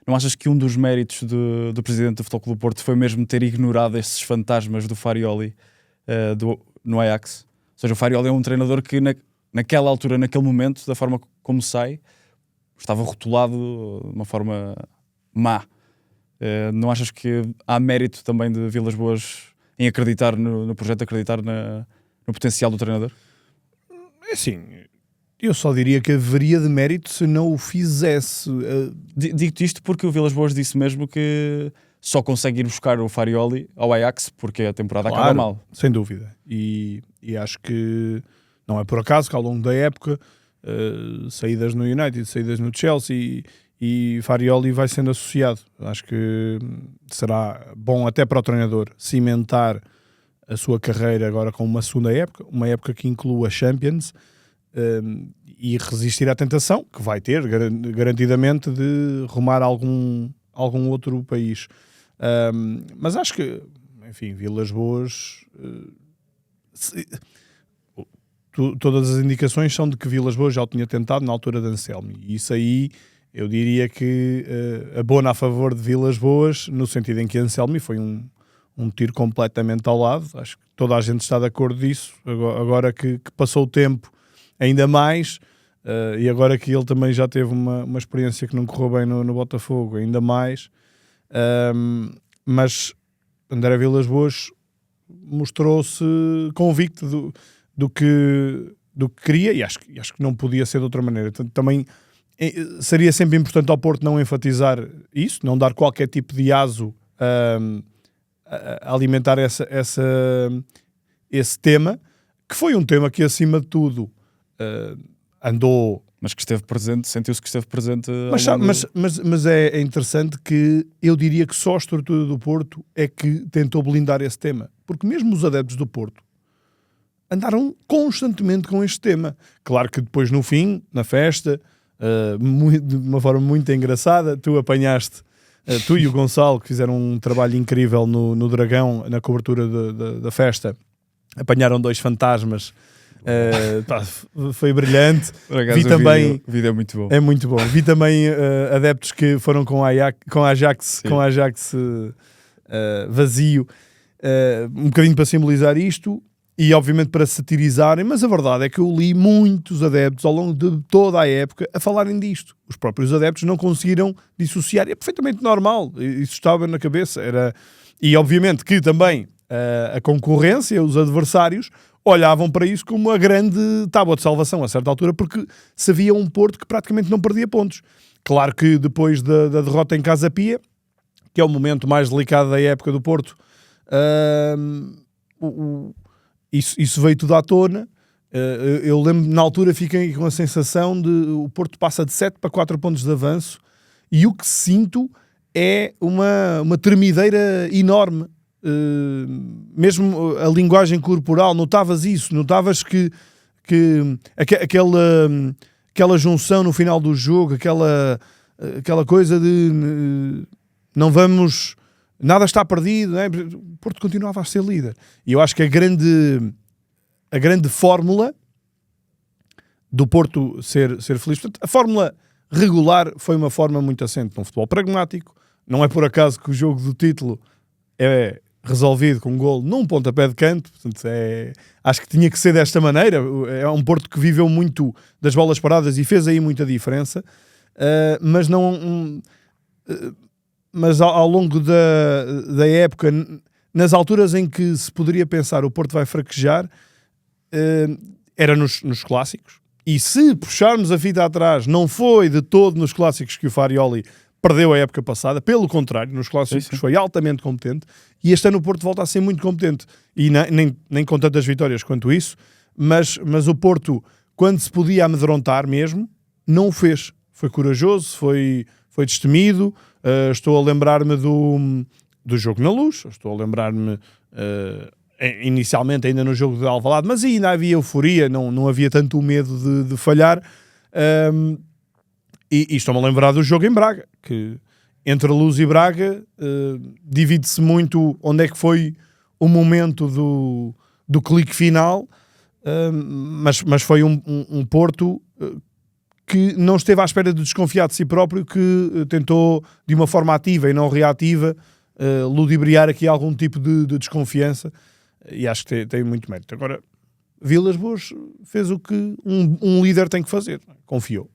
não achas que um dos méritos do presidente do Futebol Clube do Porto foi mesmo ter ignorado esses fantasmas do Farioli no Ajax? Ou seja, o Farioli é um treinador que naquela altura, naquele momento, da forma como sai, estava rotulado de uma forma má. Não achas que há mérito também de Vilas Boas em acreditar no projeto, acreditar no potencial do treinador? É assim, eu só diria que haveria de mérito se não o fizesse. Digo-te isto porque o Vilas Boas disse mesmo que só consegue ir buscar o Farioli ao Ajax porque a temporada acaba mal. Sem dúvida. E acho que não é por acaso que ao longo da época, saídas no United, saídas no Chelsea e Farioli vai sendo associado. Acho que será bom até para o treinador cimentar a sua carreira agora com uma segunda época, uma época que inclua a Champions, e resistir à tentação, que vai ter garantidamente, de rumar a algum outro país. Mas acho que, enfim, Vilas Boas... todas as indicações são de que Vilas Boas já o tinha tentado na altura de Anselmi. E isso aí, eu diria que abona a favor de Vilas Boas, no sentido em que Anselmi foi um tiro completamente ao lado. Acho que toda a gente está de acordo disso. Agora que passou o tempo ainda mais, e agora que ele também já teve uma experiência que não correu bem no Botafogo, ainda mais. Mas André Vilas Boas mostrou-se convicto do que queria, e acho que não podia ser de outra maneira. Também seria sempre importante ao Porto não enfatizar isso, não dar qualquer tipo de aso a alimentar esse tema, que foi um tema que, acima de tudo, andou... Mas que esteve presente, sentiu-se que esteve presente... Mas é interessante que eu diria que só a estrutura do Porto é que tentou blindar esse tema. Porque mesmo os adeptos do Porto andaram constantemente com este tema. Claro que depois, no fim, na festa, de uma forma muito engraçada, tu apanhaste, tu e o Gonçalo, que fizeram um trabalho incrível no Dragão, na cobertura da festa, apanharam 2 fantasmas. Foi brilhante. Vi também, o vídeo é muito bom. É muito bom. Vi também adeptos que foram com Ajax vazio, um bocadinho para simbolizar isto e obviamente para satirizarem, mas a verdade é que eu li muitos adeptos ao longo de toda a época a falarem disto. Os próprios adeptos não conseguiram dissociar, é perfeitamente normal, isso estava na cabeça. E obviamente que também a concorrência, os adversários, olhavam para isso como a grande tábua de salvação a certa altura, porque se havia um Porto que praticamente não perdia pontos. Claro que depois da derrota em Casa Pia, que é o momento mais delicado da época do Porto, isso veio tudo à tona. Eu lembro, na altura fiquei com a sensação de o Porto passa de 7 para 4 pontos de avanço, e o que sinto é uma tremideira enorme. Mesmo a linguagem corporal, notavas isso, notavas que aquela junção no final do jogo, aquela coisa de não vamos, nada está perdido, né? O Porto continuava a ser líder, e eu acho que a grande fórmula do Porto ser feliz, portanto, a fórmula regular foi uma forma muito assente num futebol pragmático. Não é por acaso que o jogo do título é resolvido com um golo num pontapé de canto, portanto, acho que tinha que ser desta maneira. É um Porto que viveu muito das bolas paradas e fez aí muita diferença, mas ao longo da época, nas alturas em que se poderia pensar o Porto vai fraquejar, era nos clássicos, e se puxarmos a fita atrás, não foi de todo nos clássicos que o Farioli perdeu a época passada, pelo contrário, nos clássicos sim. foi altamente competente, e este ano o Porto volta a ser muito competente, e nem com tantas vitórias quanto isso, mas o Porto, quando se podia amedrontar mesmo, não o fez. Foi corajoso, foi destemido. Estou a lembrar-me do jogo na Luz, estou a lembrar-me inicialmente ainda no jogo de Alvalade, mas ainda havia euforia, não havia tanto o medo de falhar. E estou-me a lembrar do jogo em Braga, que entre Luz e Braga divide-se muito onde é que foi o momento do clique final, mas foi um Porto que não esteve à espera de desconfiar de si próprio, que tentou, de uma forma ativa e não reativa, ludibriar aqui algum tipo de desconfiança, e acho que tem muito mérito. Agora, Vilas Boas fez o que um líder tem que fazer, confiou.